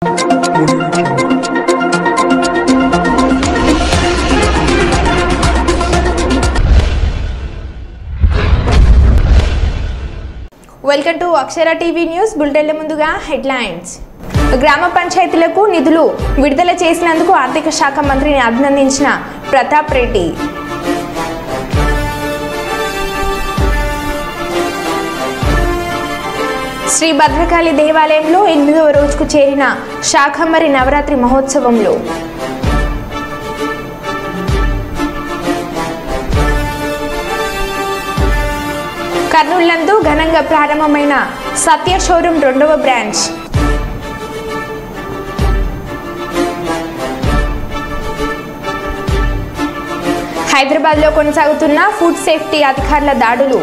Welcome to Akshara TV news బులెటిన్ల ముందుగా headlines. గ్రామ పంచాయతీలకు నిధులు విడుదల చేసినందుకు ఆర్థిక శాఖ మంత్రిని అభినందించిన ప్రతాప్ రెడ్డి. శ్రీ భద్రకాళి దేవాలయంలో 8వ రోజుకు చేరిన శాకంబరి నవరాత్రి మహోత్సవంలో కర్నూలు ఘనంగా ప్రారంభమైన సత్య షోరూం 2వ బ్రాంచ్. హైదరాబాద్లో కొనసాగుతున్న ఫుడ్ సేఫ్టీ అధికారుల దాడులు.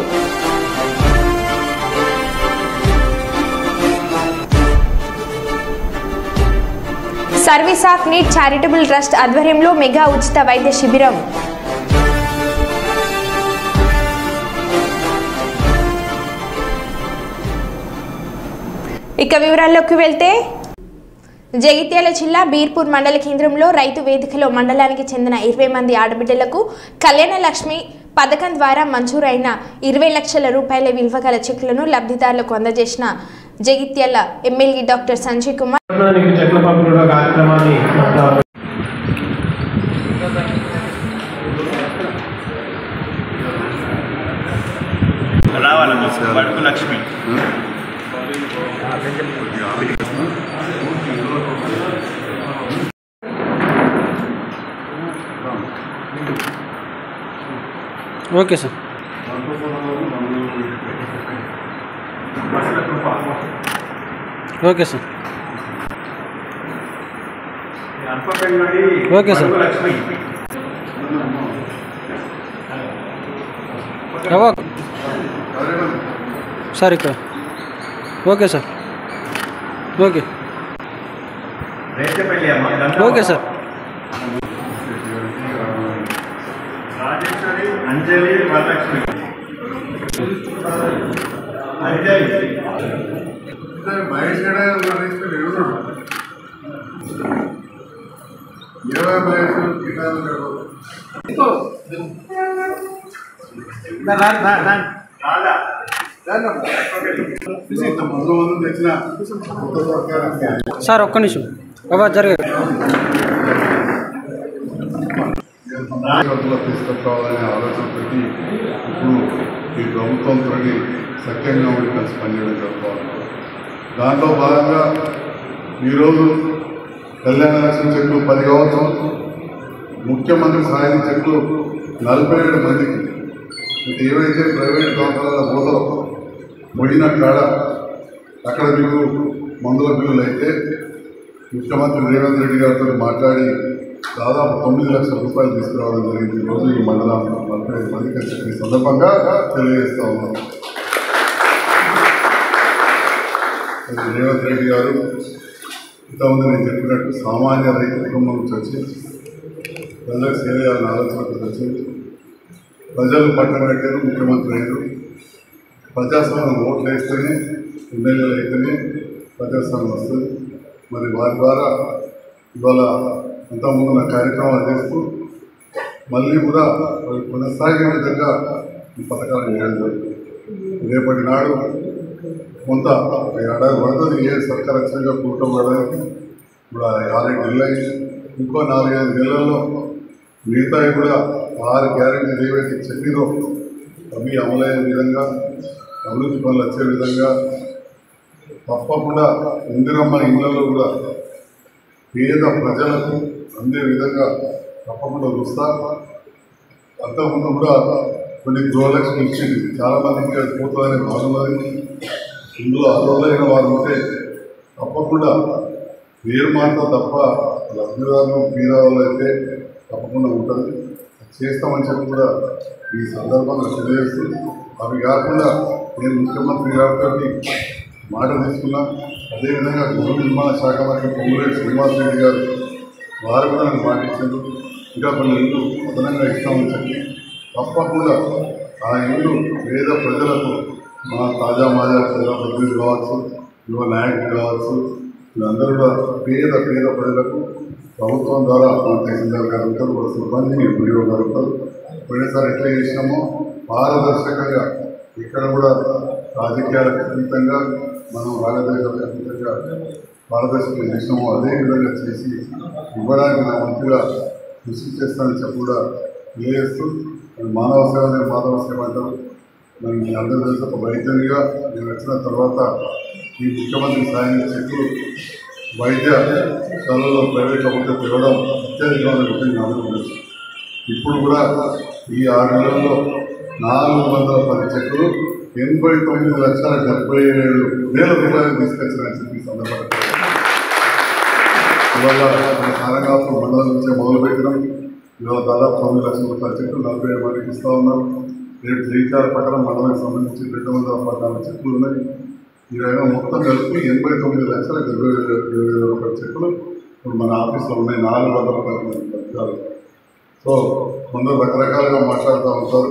Service of need charitable trust ఆధ్వర్యంలో మెగా ఉచిత వైద్య శిబిరం. ఇక వివరాల్లోకి వెళ్తే, జగిత్యాల జిల్లా బీర్పూర్ మండల కేంద్రంలో రైతు వేదికలో మండలానికి చెందిన 20 మంది ఆడబిడ్డలకు కళ్యాణ లక్ష్మి పథకం ద్వారా మంజూరైన 20 లక్షల రూపాయల విలువ గల చెక్కులను లబ్ధిదారులకు అందజేసిన Jagtial MLA doctor Sanjay Kumar. Okay sir. Okay sir. Okay sir. Sir ఇక్కడ okay sir. Okay okay sir. Anjali Varalakshmi Mahesh sir ఒక్క నిమిషం జరిగే తీసుకురావాలనే ఆలోచనతో ఇప్పుడు ఈ ప్రభుత్వంతో సఖ్యంగా ఉండి కలిసి పనిచేయడం జరుగుతుంది. దాంట్లో భాగంగా ఈరోజు కళ్యాణ లక్ష్మి చెట్లు 10 కావచ్చు, ముఖ్యమంత్రి సహాయ చెట్లు 47 మందికి. ఏవైతే ప్రైవేట్ దవాఖానాల పోతారో పోయిన కాడ అక్కడ మీకు మందుల బిల్లులు అయితే ముఖ్యమంత్రి రేవంత్ రెడ్డి గారితో మాట్లాడి దాదాపు 9 లక్షల రూపాయలు తీసుకురావడం జరిగింది. ఈరోజు ఈ మండలం 45 మందికి ఈ సందర్భంగా తెలియజేస్తా ఉన్నాం. రేవంత్ రెడ్డి గారు ఇంతకుముందు నేను చెప్పినట్టు సామాన్య రైతు కుటుంబం నుంచి వచ్చి ప్రజలకు సేవ చేయాలని ఆలోచనతో వచ్చి ప్రజలు పట్టణ పెట్టారు, ముఖ్యమంత్రి అయ్యారు. ప్రజాస్వామ్యం ఓట్లు వేస్తేనే ఎమ్మెల్యేలు అయితేనే ప్రజాస్వామ్యం వస్తుంది. మరి వారి ద్వారా ఇవాళ అంతకుముందు నా కార్యక్రమాలు చేస్తూ మళ్ళీ కూడా కొనసాగే విధంగా ఈ పథకాలు చేయడం జరుగుతుంది. రేపటి నాడు కొంత ఏడాది పడుతుంది. ఏ సర్కార్ వచ్చినాక కూటపడడానికి ఇప్పుడు 6 నెలలు అయింది. ఇంకో 4-5 నెలల్లో మిగతాయి కూడా 6 గ్యారెంటీలు ఏవైతే చెప్పిరో అవి అమలయ్యే విధంగా, అభివృద్ధి పనులు వచ్చే విధంగా తప్పకుండా ఇందిరమ్మ ఇళ్లలో కూడా పేద ప్రజలకు అందే విధంగా తప్పకుండా చూస్తా. అంతకుముందు కూడా కొన్ని గృహలక్ష్మి ఇచ్చింది, చాలామందికి అది పోతుందనే బాగున్నది. ఇందులో అర్హులైన వారు ఉంటే తప్పకుండా పేరు మాత్రం తప్ప లబ్ధిదారులు పేదవాళ్ళు అయితే తప్పకుండా ఉంటుంది, చేస్తామని చెప్పి కూడా ఈ సందర్భంగా తెలియజేస్తుంది. అవి కాకుండా నేను ముఖ్యమంత్రి గారితో మాట తీసుకున్నా. అదేవిధంగా గృహ నిర్మాణ శాఖ మంత్రి పొంగులేటి శ్రీనివాసరెడ్డి గారు వారు కూడా నాకు మాటించారు. ఇంకా కొన్ని ఇల్లు అదనంగా ఇస్తామని చెప్పి తప్పకుండా ఆ ఇల్లు పేద ప్రజలకు మా తాజా మాజా ప్రజాప్రతినిధులు కావచ్చు, యువ నాయకులు కావచ్చు, వీళ్ళందరూ కూడా పేద ప్రజలకు ప్రభుత్వం ద్వారా మన తహసీల్దార్ గారు ఉంటారు, వాళ్ళ సిబ్బంది వీడియో గారు ఉంటారు. పోయినసారి ఎట్లా చేసినామో పారదర్శకంగా ఇక్కడ కూడా రాజకీయాలకు అతీతంగా మనం రాగదేశాలకు అతీతంగా పారదర్శకంగా చేసినామో అదే విధంగా చేసి ఇవ్వడానికి నా వంతుగా కృషి చేస్తానని చెప్పి కూడా తెలియజేస్తూ మానవ సేవనే మాధవ సేవ అంటారు. మరి మీ అందరూ తెలిసి ఒక వైద్యునిగా నేను వచ్చిన తర్వాత ఈ ముఖ్యమంత్రి సాయం చెట్లు వైద్యశాలలో ప్రైవేట్ ప్రభుత్వం తిరగడం అత్యధికమైన విషయం అందరూ. ఇప్పుడు కూడా ఈ 6 నెలల్లో 410 చెట్లు 89,77,000 రూపాయలు తీసుకొచ్చిన చెప్పి సందర్భంగా ఇవాళ మన సారంగాపూర్ మండలం నుంచే మొదలుపెట్టినాం. ఇవాళ దాదాపు 9 లక్షల రూపాయల చెట్లు 47 మందికి ఇస్తూ ఉన్నాం. రేపు జగిత్యాల పట్టణం మండలానికి సంబంధించి 214 చెట్లు ఉన్నాయి. ఈ విధంగా మొత్తం కలిపి 89,70,20,000 రూపాయల చెట్లు ఇప్పుడు మన ఆఫీస్లో ఉన్నాయి. 400 రూపాయలు. సో కొందరు రకరకాలుగా మాట్లాడుతూ ఉంటారు.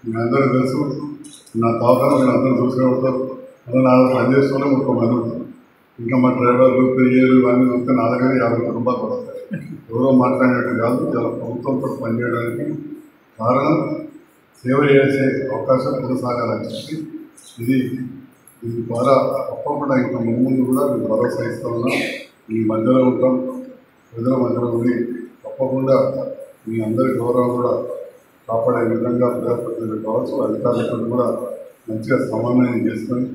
మీ అందరూ తెలుసు, నా తోకను మీరు అందరూ చూసే ఉంటారు. అలా నా పనిచేస్తూనే 30 మంది ఉంటారు. ఇంకా మా డ్రైవర్లు పెయ్యేలు ఇవన్నీ చూస్తే నా దగ్గర 50 కుటుంబాలు పడతాయి. ఎవరో మాట్లాడినట్టు కాదు, చాలా ప్రభుత్వంతో పనిచేయడానికి కారణం సేవ చేసే అవకాశం కొనసాగాలని చెప్పి దీని ద్వారా తప్పకుండా ఇంకా ముందు కూడా మేము భరోసా ఇస్తూ ఉన్నాం. మీ మధ్యలో ఉంటాం, ప్రజల మధ్యలో ఉండి తప్పకుండా మీ అందరి గౌరవం కూడా కాపాడే విధంగా ప్రజాప్రతినిధులు కావచ్చు, అధికారులతో కూడా మంచిగా సమన్వయం చేసుకొని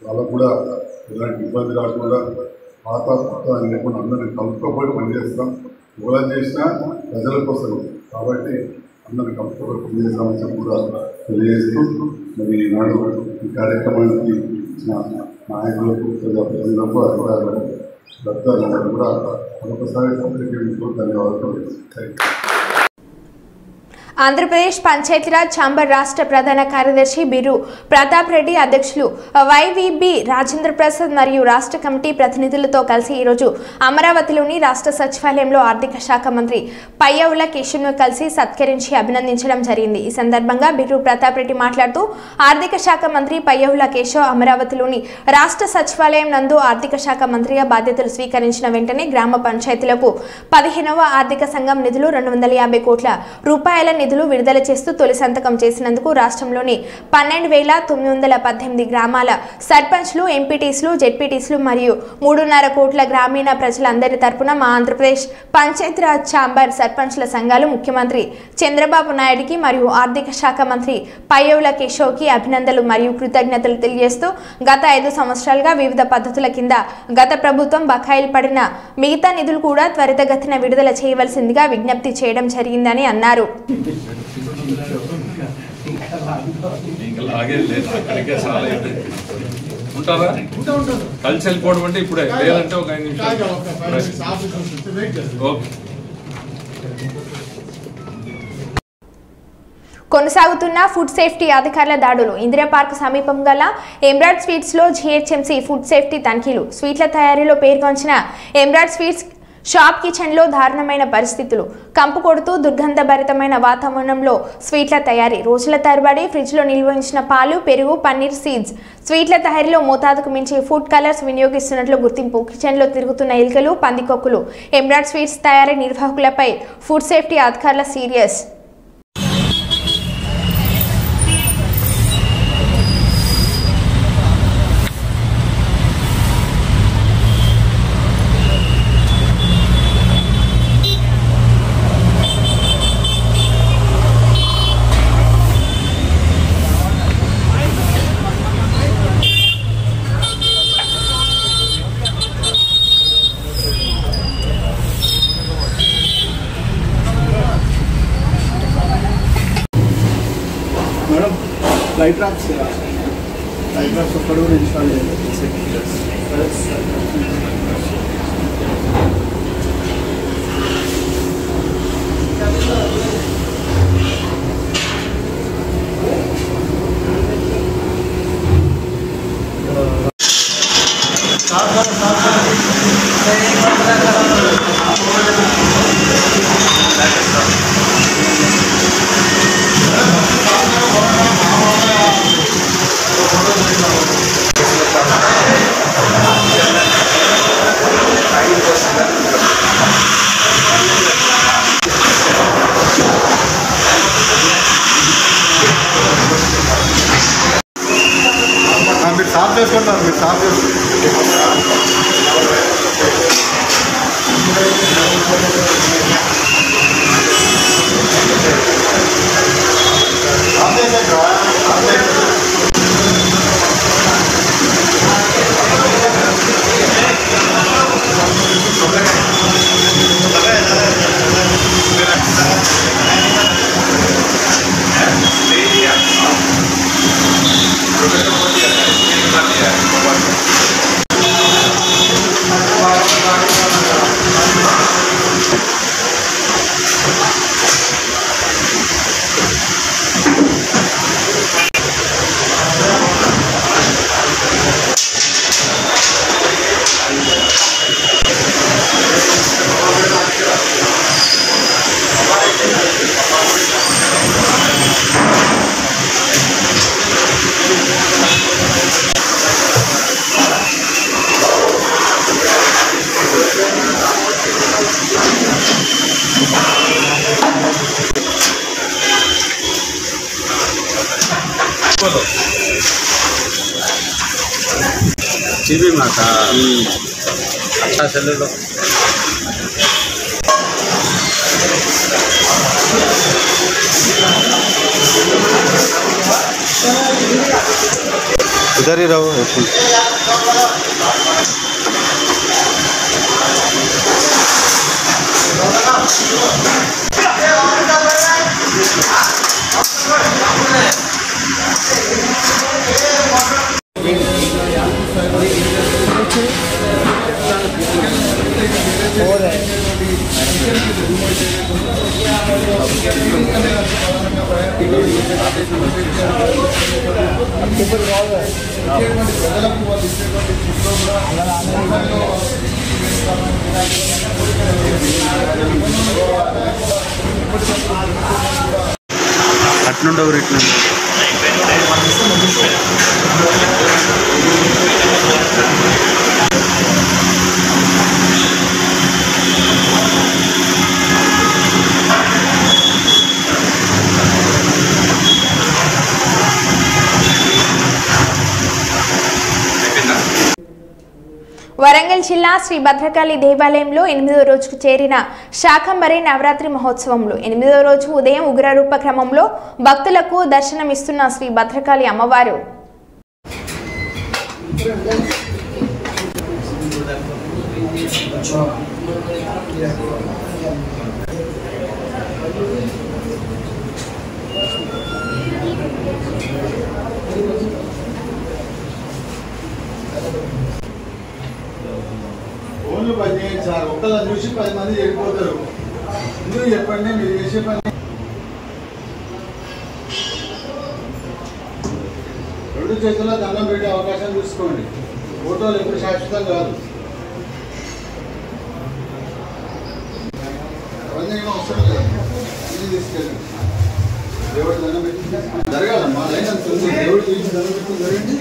వాళ్ళకు కూడా ఎలాంటి ఇబ్బంది రాకుండా పాత కొత్త అని లేకుండా అందరినీ కలుపుకోబోయి పనిచేస్తాం. ఎవరు చేసినా ప్రజల కోసం కాబట్టి అందరినీ కలుపుకోబోయి పనిచేస్తామని చెప్పి కూడా తెలియజేస్తూ మరి ఈనాడు ఈ కార్యక్రమానికి ఇచ్చిన నాయకులకు, ప్రజాప్రతినిధులకు, అధికారులకు, దత్తాలకు కూడా మరొకసారి పత్రికేందుకు ధన్యవాదాలు. ఆంధ్రప్రదేశ్ పంచాయతీరాజ్ ఛాంబర్ రాష్ట్ర ప్రధాన కార్యదర్శి బిర్రు ప్రతాప్ రెడ్డి, అధ్యక్షులు వైవీబీ రాజేంద్ర ప్రసాద్ మరియు రాష్ట్ర కమిటీ ప్రతినిధులతో కలిసి ఈరోజు అమరావతిలోని రాష్ట్ర సచివాలయంలో ఆర్థిక శాఖ మంత్రి పయ్యావుల కేశవ్ను కలిసి సత్కరించి అభినందించడం జరిగింది. ఈ సందర్భంగా బిర్రు ప్రతాప్ రెడ్డి మాట్లాడుతూ ఆర్థిక శాఖ మంత్రి పయ్యావుల కేశవ్ అమరావతిలోని రాష్ట్ర సచివాలయం నందు ఆర్థిక శాఖ మంత్రిగా బాధ్యతలు స్వీకరించిన వెంటనే గ్రామ పంచాయతీలకు 15వ ఆర్థిక సంఘం నిధులు 250 కోట్ల రూపాయల నిధులు విడుదల చేస్తూ తొలి సంతకం చేసినందుకు రాష్ట్రంలోని 12,918 గ్రామాల సర్పంచ్లు, ఎంపీటీస్లు, జెడ్పీటీస్లు మరియు 3.5 కోట్ల గ్రామీణ ప్రజలందరి తరపున మా ఆంధ్రప్రదేశ్ పంచాయతీరాజ్ ఛాంబర్ సర్పంచ్ల సంఘాలు ముఖ్యమంత్రి చంద్రబాబు నాయుడికి మరియు ఆర్థిక శాఖ మంత్రి పయ్యావుల కేశవ్కి అభినందనలు మరియు కృతజ్ఞతలు తెలియజేస్తూ గత 5 సంవత్సరాలుగా వివిధ పద్ధతుల కింద గత ప్రభుత్వం బకాయిలు పడిన మిగతా నిధులు కూడా త్వరితగతిన విడుదల చేయవలసిందిగా విజ్ఞప్తి చేయడం జరిగిందని అన్నారు. కలిసి వెళ్ళిపోవడం అంటే ఇప్పుడే, లేదంటే ఒక 5 నిమిషాలు. కొనసాగుతున్న ఫుడ్ సేఫ్టీ అధికారుల దాడులు. ఇందిరా పార్క్ సమీపం గల ఎమ్రాడ్ స్వీట్స్ లో జీహెచ్ఎంసీ ఫుడ్ సేఫ్టీ తనిఖీలు. స్వీట్ల తయారీలో పేర్కొంచిన ఎమ్రాడ్ స్వీట్స్ షాప్ కిచెన్లో దారుణమైన పరిస్థితులు. కంపు కొడుతూ దుర్గంధభరితమైన వాతావరణంలో స్వీట్ల తయారీ. రోజుల తరబడి ఫ్రిడ్జ్లో నిల్వ ఉంచిన పాలు, పెరుగు, పన్నీర్ సీడ్స్. స్వీట్ల తయారీలో మోతాదుకు మించి ఫుడ్ కలర్స్ వినియోగిస్తున్నట్లు గుర్తింపు. కిచెన్లో తిరుగుతున్న ఎలుకలు, పందికొక్కులు. ఎమ్రాడ్ స్వీట్స్ తయారీ నిర్వాహకులపై ఫుడ్ సేఫ్టీ అధికారుల సీరియస్. लाइट रैप्स ఒక్కడు కూడా ఇన్స్టాల్ చేయాలి. जीबी में था। अच्छा चले लो। उधर ही रहो। అట్నుండవు రిట్ను వరంగల్ జిల్లా శ్రీ భద్రకాళి దేవాలయంలో 8వ రోజుకు చేరిన శాకంబరి నవరాత్రి మహోత్సవంలో 8వ రోజు ఉదయం ఉగ్రరూప క్రమంలో భక్తులకు దర్శనమిస్తున్న శ్రీ భద్రకాళి అమ్మవారు ఫోన్లు పని చేయండి సార్. ఒక్కలా చూసి 10 మంది వెళ్ళిపోతారు. ఎందుకు చెప్పండి మీరు చేసే పని. రెండు చేతుల్లో దండం పెట్టే అవకాశం చూసుకోండి. ఫోటోలు ఎప్పుడు శాశ్వతం కాదు. అవన్నీ ఏమో అవసరం లేదు. అన్నీ తీసుకెళ్ళండి. దేవుడు దండం పెట్టి జరగాలమ్మా. లైన్ అంత ఉంది. దేవుడు తీసి దండం పెట్టి జరగండి.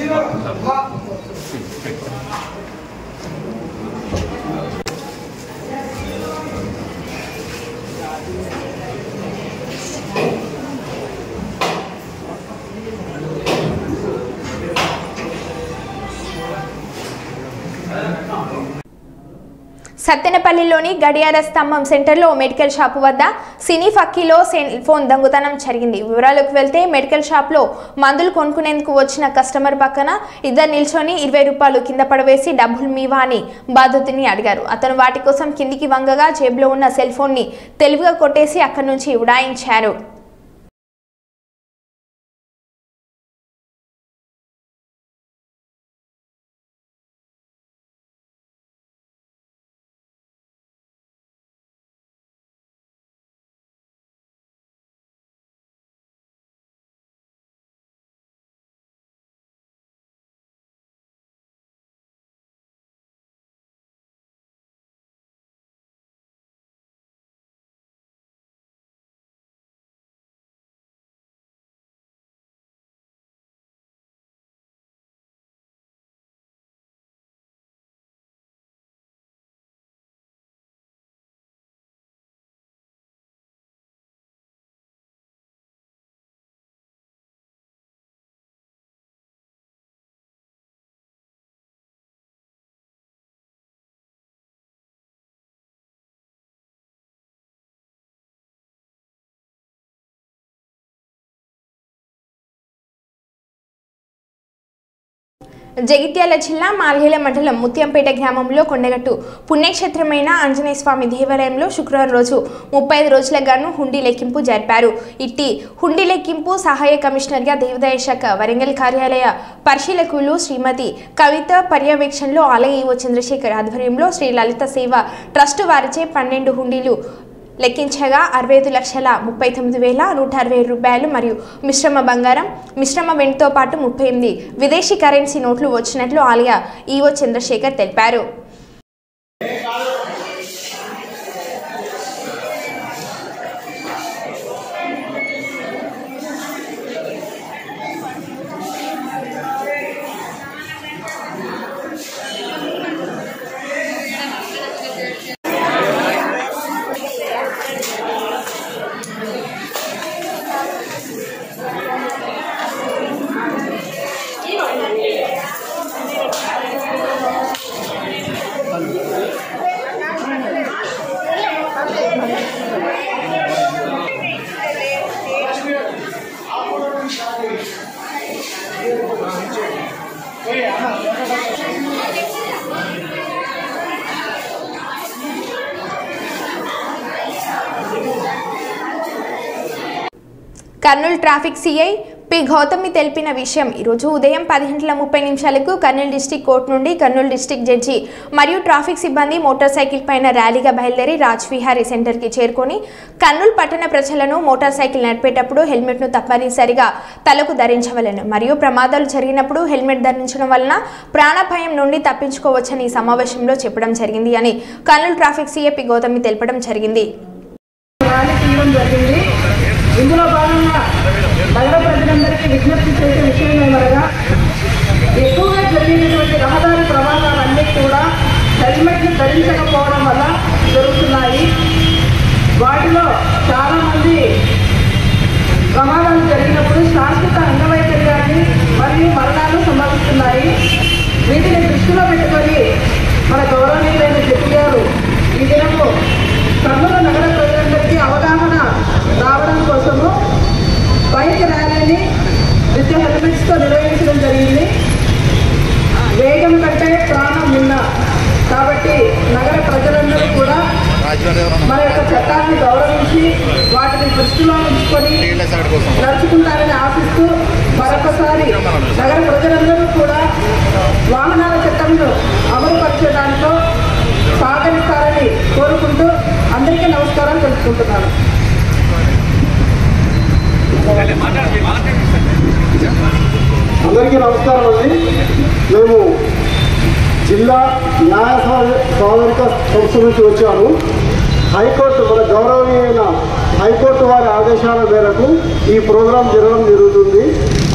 సత్తెనపల్లిలోని గడియార స్తంభం సెంటర్లో మెడికల్ షాపు వద్ద సినీ ఫక్కీలో సెల్ ఫోన్ దొంగతనం జరిగింది. వివరాలకు వెళ్తే మెడికల్ షాప్లో మందులు కొనుక్కునేందుకు వచ్చిన కస్టమర్ పక్కన ఇద్దరు నిల్చొని 20 రూపాయలు కింద పడవేసి డబ్బులు మీవా అని బాధితుని అడిగారు. అతను వాటి కోసం కిందికి వంగగా జేబులో ఉన్న సెల్ ఫోన్ని తెలివిగా కొట్టేసి అక్కడి నుంచి ఉడాయించారు. జగిత్యాల జిల్లా మాల్హేల మండలం ముత్యంపేట గ్రామంలో కొండగట్టు పుణ్యక్షేత్రమైన ఆంజనేయ స్వామి దేవాలయంలో శుక్రవారం రోజు 35 రోజుల గాను హుండీ లెక్కింపు జరిపారు. ఇట్టి హుండీ లెక్కింపు సహాయ కమిషనర్గా దేవాదాయ శాఖ వరంగల్ కార్యాలయ పరిశీలకులు శ్రీమతి కవిత పర్యవేక్షణలో ఆలయ ఈవో చంద్రశేఖర్ ఆధ్వర్యంలో శ్రీ లలిత సేవ ట్రస్ట్ వారిచే 12 హుండీలు లెక్కించగా 65,39,160 రూపాయలు మరియు మిశ్రమ బంగారం, మిశ్రమ వెండితో పాటు 38 విదేశీ కరెన్సీ నోట్లు వచ్చినట్లు ఆలయ ఈవో చంద్రశేఖర్ తెలిపారు. Kurnool traffic CI P Gautami తెలిపిన విషయం ఈరోజు ఉదయం 10:30 కర్నూలు డిస్టిక్ కోర్టు నుండి కర్నూలు డిస్టిక్ జడ్జి మరియు ట్రాఫిక్ సిబ్బంది మోటార్ సైకిల్ పైన ర్యాలీగా బయలుదేరి రాజ్ విహారీ సెంటర్కి చేరుకొని కర్నూలు పట్టణ ప్రజలను మోటార్ సైకిల్ నడిపేటప్పుడు హెల్మెట్ను తప్పనిసరిగా తలకు ధరించవలెను మరియు ప్రమాదాలు జరిగినప్పుడు హెల్మెట్ ధరించడం వలన ప్రాణభయం నుండి తప్పించుకోవచ్చని ఈ సమావేశంలో చెప్పడం జరిగింది అని Kurnool traffic CI P Gautami తెలపడం జరిగింది. ఇందులో భాగంగా నగర ప్రజలందరికీ విజ్ఞప్తి చేసే విషయం ఏమనగా ఎక్కువగా జరిగినటువంటి రహదారి ప్రమాదాలన్నీ కూడా హెల్మెట్లు ధరించకపోవడం వల్ల జరుగుతున్నాయి. వాటిలో చాలామంది ప్రమాదాలు జరిగినప్పుడు శాశ్వత అంగవైకల్యాన్ని మరియు మరణాలు సంభవిస్తున్నాయి. వీటిని దృష్టిలో పెట్టుకొని మన గౌరవనీయులైన జడ్జి గారు ఈ దినము కర్నూలు నగర ప్రజలందరికీ అవగాహన రావడం కోసము బైక్ ర్యాలీని విత్ హెల్మెట్స్తో నిర్వహించడం జరిగింది. వేగం కంటే ప్రాణం నిన్న కాబట్టి నగర ప్రజలందరూ కూడా మన యొక్క చట్టాన్ని గౌరవించి వాటిని దృష్టిలో ఉంచుకొని నడుచుకుంటారని ఆశిస్తూ మరొకసారి నగర ప్రజలందరూ కూడా వాహనాల చట్టంను అమలుపరిచే సహకరిస్తారని కోరుకుంటూ అందరికీ నమస్కారాలు తెలుసుకుంటున్నాను. అందరికీ నమస్కారం అండి. మేము జిల్లా న్యాయ సాధనిక సంస్థ నుంచి వచ్చాము. హైకోర్టు మన గౌరవనీయమైన హైకోర్టు వారి ఆదేశాల మేరకు ఈ ప్రోగ్రాం జరగడం జరుగుతుంది.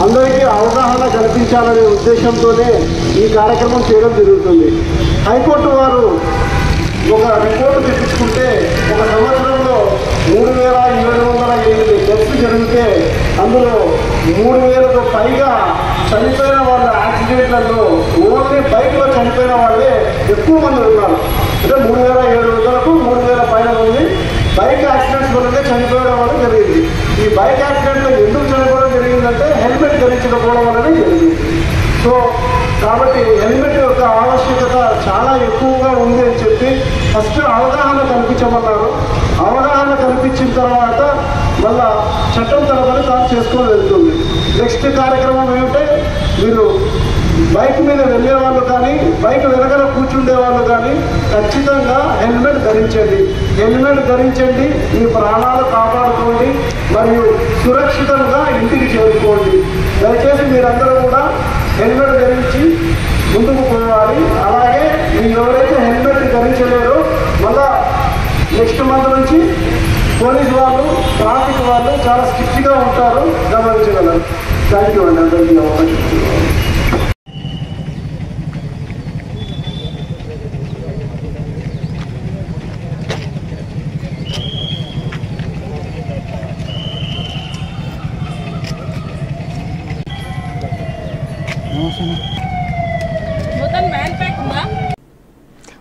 అందరికీ అవగాహన కల్పించాలనే ఉద్దేశంతోనే ఈ కార్యక్రమం చేయడం జరుగుతుంది. హైకోర్టు వారు ఒక రిపోర్టు తెప్పించుకుంటే ఒక సంవత్సరంలో 3708 డెత్స్ జరిగితే అందులో 3000కు పైగా చనిపోయిన వాళ్ళ యాక్సిడెంట్లలో ఓన్లీ బైక్లో చనిపోయిన వాళ్ళే ఎక్కువ మంది ఉన్నారు. అంటే 3700కు 3000 పైన మంది బైక్ యాక్సిడెంట్స్ వల్లనే చనిపోయడం వల్ల జరిగింది. ఈ బైక్ యాక్సిడెంట్లో ఎందుకు చనిపోవడం జరిగిందంటే హెల్మెట్ ధరించకపోవడం వల్లనే జరిగింది. సో కాబట్టి హెల్మెట్ యొక్క ఆవశ్యకత చాలా ఎక్కువగా ఉంది అని చెప్పి ఫస్ట్ అవగాహన కల్పించమన్నారు. అవగాహన కల్పించిన తర్వాత మళ్ళా చట్టం తరపున తాను చేసుకొని వెళ్తుంది. నెక్స్ట్ కార్యక్రమం ఏమిటంటే మీరు బైక్ మీద వెళ్ళే వాళ్ళు కానీ బైక్ వెనకల కూర్చుండే వాళ్ళు కానీ ఖచ్చితంగా హెల్మెట్ ధరించండి. హెల్మెట్ ధరించండి, మీ ప్రాణాలు కాపాడుకోండి మరియు సురక్షితంగా ఇంటికి చేరుకోండి. దయచేసి మీరందరూ కూడా హెల్మెట్ ధరించి ముందుకు పోవాలి. అలాగే మీరు ఎవరైతే హెల్మెట్ ధరించలేరో మళ్ళా నెక్స్ట్ మంత్ నుంచి పోలీసు వాళ్ళు ట్రాఫిక్ వాళ్ళు చాలా స్ట్రిక్ట్గా ఉంటారు, గమనించగలరు. థ్యాంక్ యూ అండి అందరికీ అవకాశం.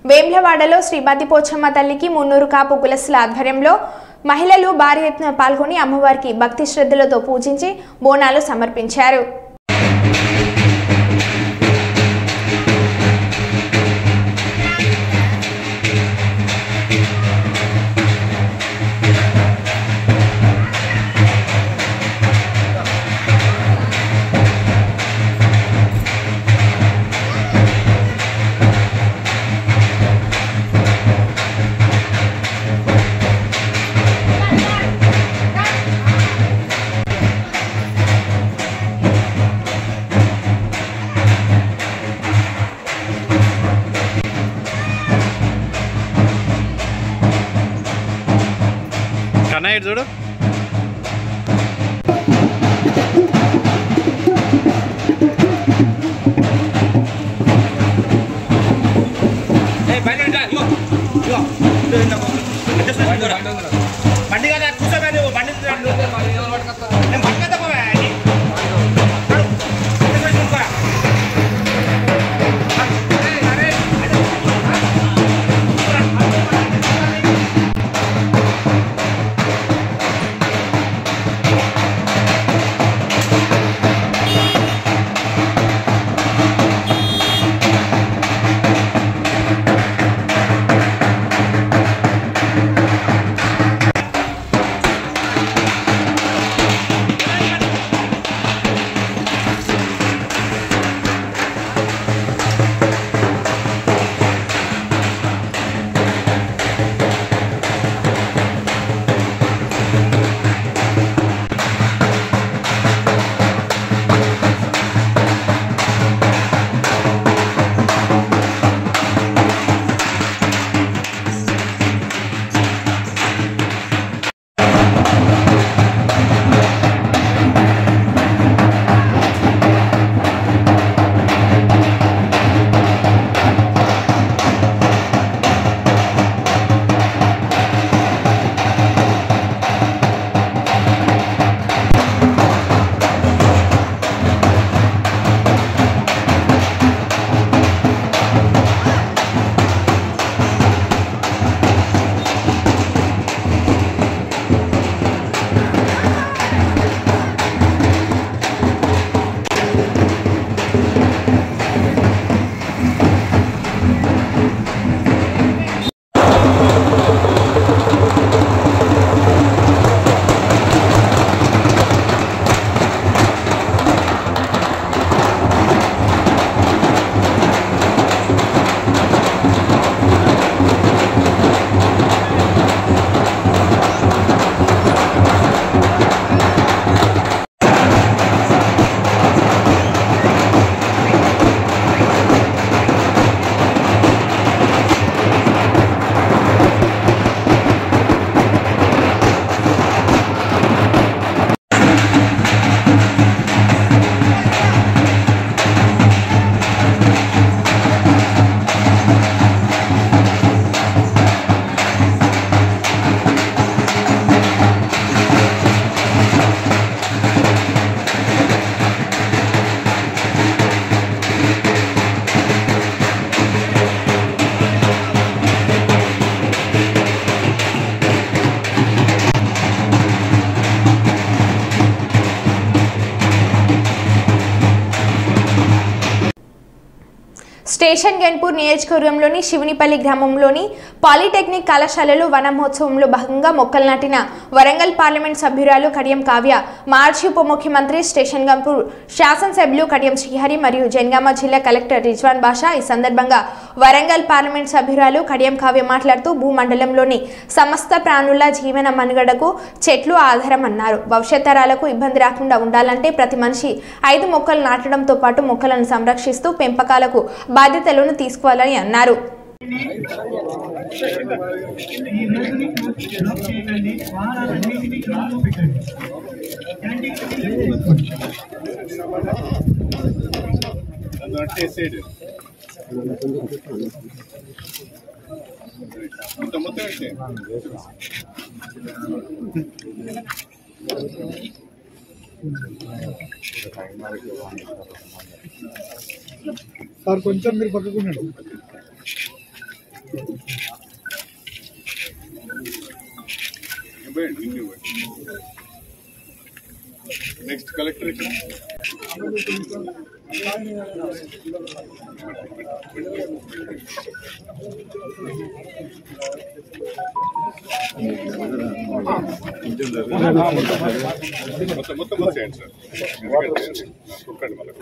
వేమ్లవాడలో శ్రీ బతిపోచమ్మ తల్లికి 300 కాపు కులస్తుల ఆధ్వర్యంలో మహిళలు భారీ ఎత్తున పాల్గొని అమ్మవారికి భక్తి శ్రద్ధలతో పూజించి బోనాలు సమర్పించారు. చూడు బండి కదా కూర్చోమని బండి స్టేషన్ గన్పూర్ నియోజకవర్గంలోని శివునిపల్లి గ్రామంలోని పాలిటెక్నిక్ కళాశాలలో వన మహోత్సవంలో భాగంగా మొక్కలు నాటిన వరంగల్ పార్లమెంట్ సభ్యురాలు కడియం కావ్య, మాజీ ఉప ముఖ్యమంత్రి స్టేషన్ గన్పూర్ శాసనసభ్యులు కడియం శ్రీహరి మరియు జనగామ జిల్లా కలెక్టర్ రిజ్వాన్ బాషా. ఈ సందర్భంగా వరంగల్ పార్లమెంట్ సభ్యురాలు కడియం కావ్య మాట్లాడుతూ భూమండలంలోని సమస్త ప్రాణుల జీవన మనుగడకు చెట్లు ఆధారమన్నారు. భవిష్యత్ తరాలకు ఇబ్బంది రాకుండా ఉండాలంటే ప్రతి మనిషి 5 మొక్కలు నాటడంతో పాటు మొక్కలను సంరక్షిస్తూ పెంపకాలకు బాధ్యతలను తీసుకోవాలని అన్నారు. సార్ కొంచెం మీరు పక్కకున్నాడు. నెక్స్ట్ కలెక్టర్ ఇక్కడ మొత్తం వచ్చేయండి సార్. కుక్కండి మళ్ళీ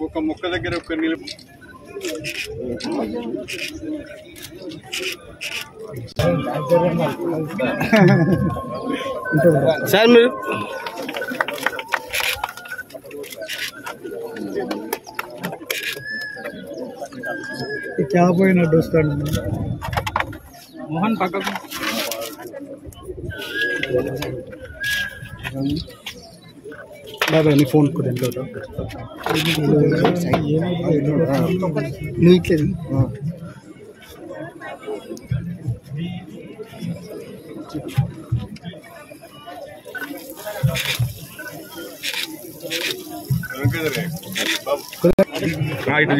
ఒక మొక్క దగ్గర ఒక నిలుపు సార్ మీరు क्या పోయినట్టు వస్తాడు మోహన్ పక్కకు బాబా నీ ఫోన్ కూడా నువ్వు ఇట్లేదు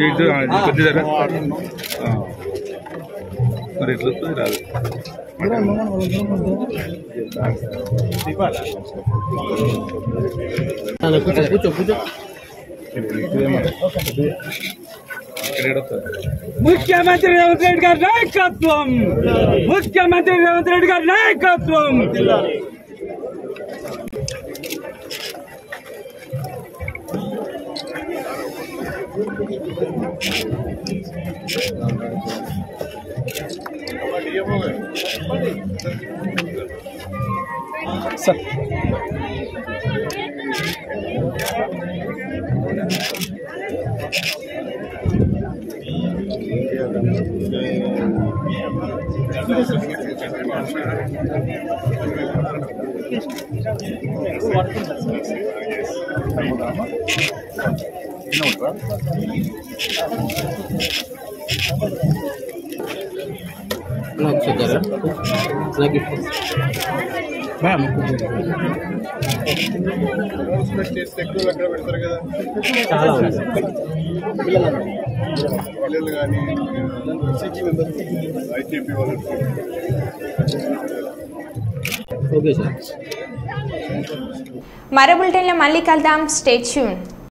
ఇటు కొద్దిగా మరి ఇట్లా వస్తుంది రాదు. ముఖ్యమంత్రి రేవంత్ రెడ్డి గారి నాయకత్వం, ముఖ్యమంత్రి రేవంత్ రెడ్డి గారి నాయకత్వం. సార్ ఎక్కువ అక్కడ పెడతారు కదా పిల్లలు కానీ ఐటీపీ వాళ్ళు. మరో బులెటిన్లో మళ్ళీ కలుద్దాం. Stay tune.